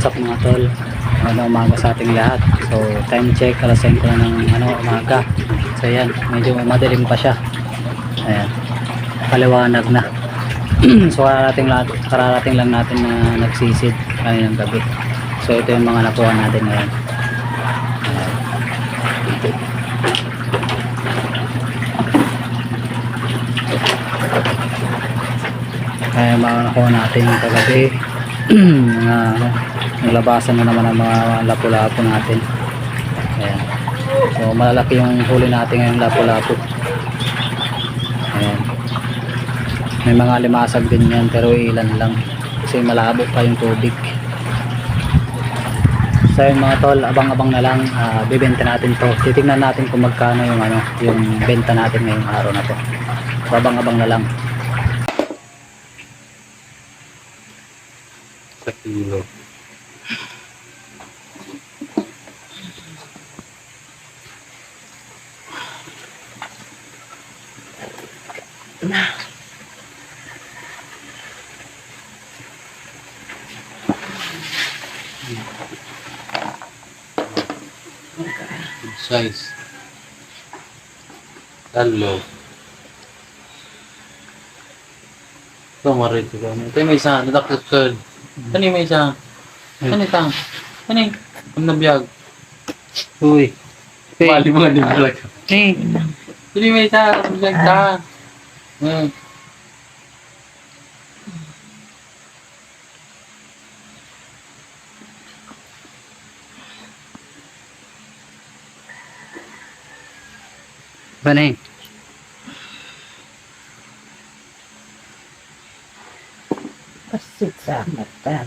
what's up mga tol, umaga sa ating lahat. So time check alas 5 na ng umaga. So yan, medyo madilim pa siya. Ayan, paliwanag na. So kararating lang natin na nagsisid kaninang gabi. So ito yung mga nakuha natin ngayon. Ayan. Ayan, mga nakuha natin kagabi. Mga naglabasan na naman ang mga lapu-lapu natin. Ayan. So malalaki yung huli natin ngayong lapu-lapu. Ayan. May mga limasag din yan pero ilan lang kasi malabo pa yung tubig. So yung mga tol, abang-abang na lang, bibenta natin to. Titingnan natin kung magkano yung benta natin ngayong araw na to. So abang-abang na lang. Sa kilo. Good size. Talo. Ito marito ka. Ito yung may isa. Nadakot. Ano yung may isa? Ano ito? Ano yung? Ang nabiyag. Uy. Bali mo nga din talaga. Hey. Ano yung may isa? Ang nabiyag ka. Banay. Pasit sa mata.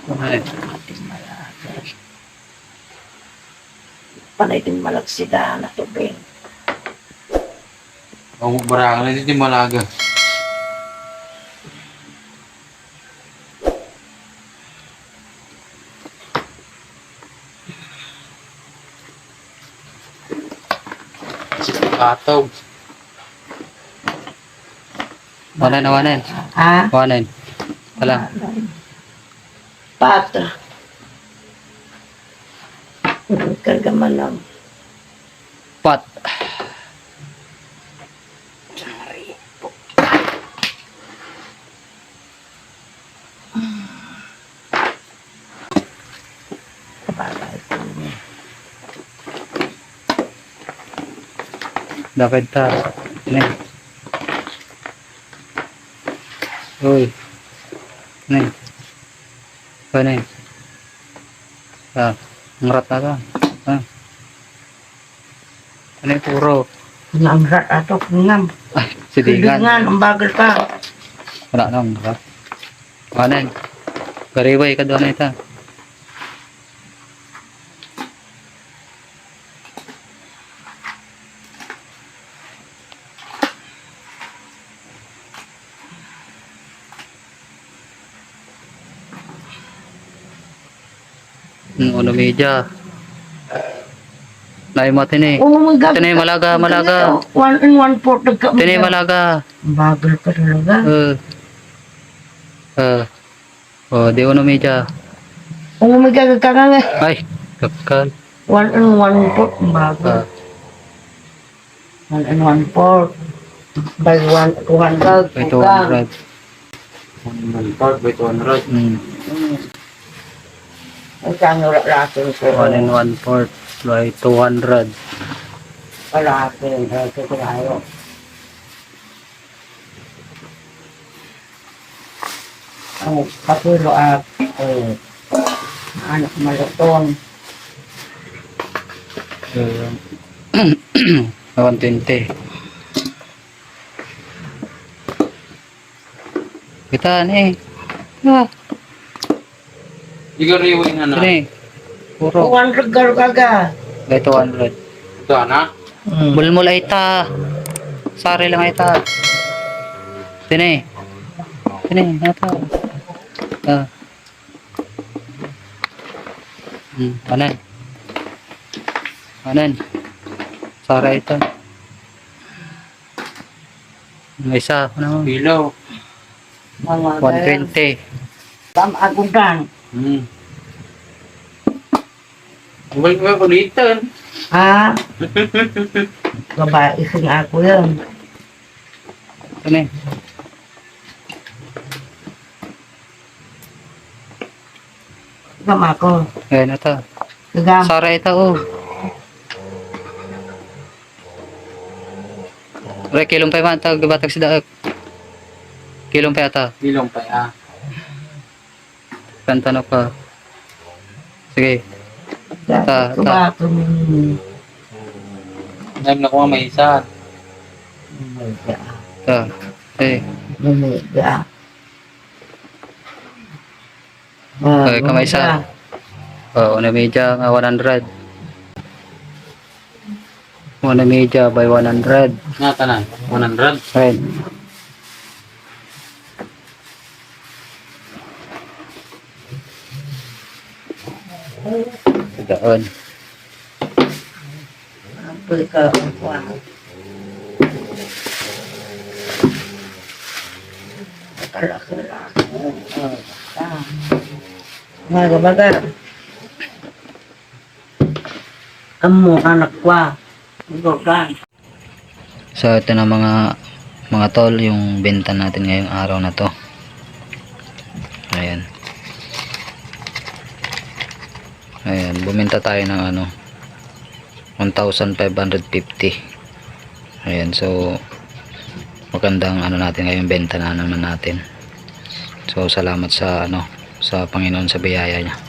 Banay. Panay din malagsida na tubig. Ang barangan na dito yung malaga. Kataw. Wanan na wanan. Ha? Wanan. Wala. Pata. Karga man lang. Pot. Dapat ta. Nih. Uy. Nih. Apa nih? Ngerat na ka. Ano yung puro? Nangrat ato ngam. Ay, sidingan. Sidingan ang bagal pa. Wala na, ngerat. Wanan. Kariway ka doon na ita. Ano media? Nay mo tini. Oh my God. Tini malaga. 1 and 1/4 nagka. Tini malaga. Bagal pa talaga. Oh, di ano media. Oh my God, kakang Ay, kakal. 1 and 1/4 bagal. 1 and 1/4 by 200. By 200. 1 by 200. Ang kano ratin ko. 1 and 1/4 by 200. Ratin. Ito ko tayo. Ang kapilo at anak malutong. 120. Kita nih. Igariwin na na. Sini. Puro. 200 garo kaga. By 200. Ito na. Mulmul ita. Sari lang ita. Sini. Sini, nata. Kanan. Kanan. Sari ita. May isa. Ano? Kilo. Mga 120. Tamagudan. Balik mo ulitin. Ha? Babae isang ako yun. Ano eh? Gama ko. Ayan ito. Gagam. Sara ito oh. Ure, kilong pa man tawag batag si Daag. Kilong pa ata. Ilong pa ah. Kantano ka. Sige. Ta- Gama ko. Ngayon na ko nga may isa. Ta. Eh. Lumiga. Okay, kamay isa. Oh, una media nga 100. Una media by 100. Nga tanan. 100. Right. Gaon. Apoy ka. Wow. Kalaki-laki. Baga-baga. Amo anak kwa. Bukan. So ito na mga tol yung benta natin ngayong araw na to. Ayan. Ayan, bumenta tayo ng ano 1,550. Ayan, so magandang ano natin ngayong benta na naman natin. So salamat sa ano sa Panginoon sa biyaya niya.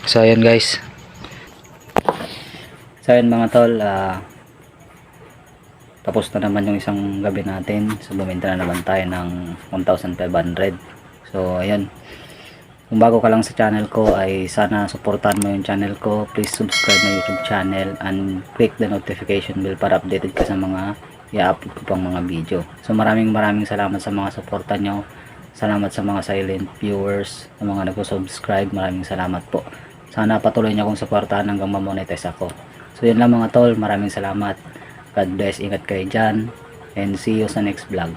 So ayan guys. So ayan mga tol, tapos na naman yung isang gabi natin. So bumenta na naman tayo ng 1,500. So ayan. Kung bago ka lang sa channel ko ay sana supportan mo yung channel ko. Please subscribe na YouTube channel and click the notification bell para updated ka sa mga i-upload ko pang mga video. So maraming salamat sa mga suporta nyo. Salamat sa mga silent viewers, sa mga nag-subscribe. Maraming salamat po. Sana patuloy nyo akong suportahan hanggang ma-monetize ako. So yun lang mga tol. Maraming salamat. God bless. Ingat kayo dyan. And see you sa next vlog.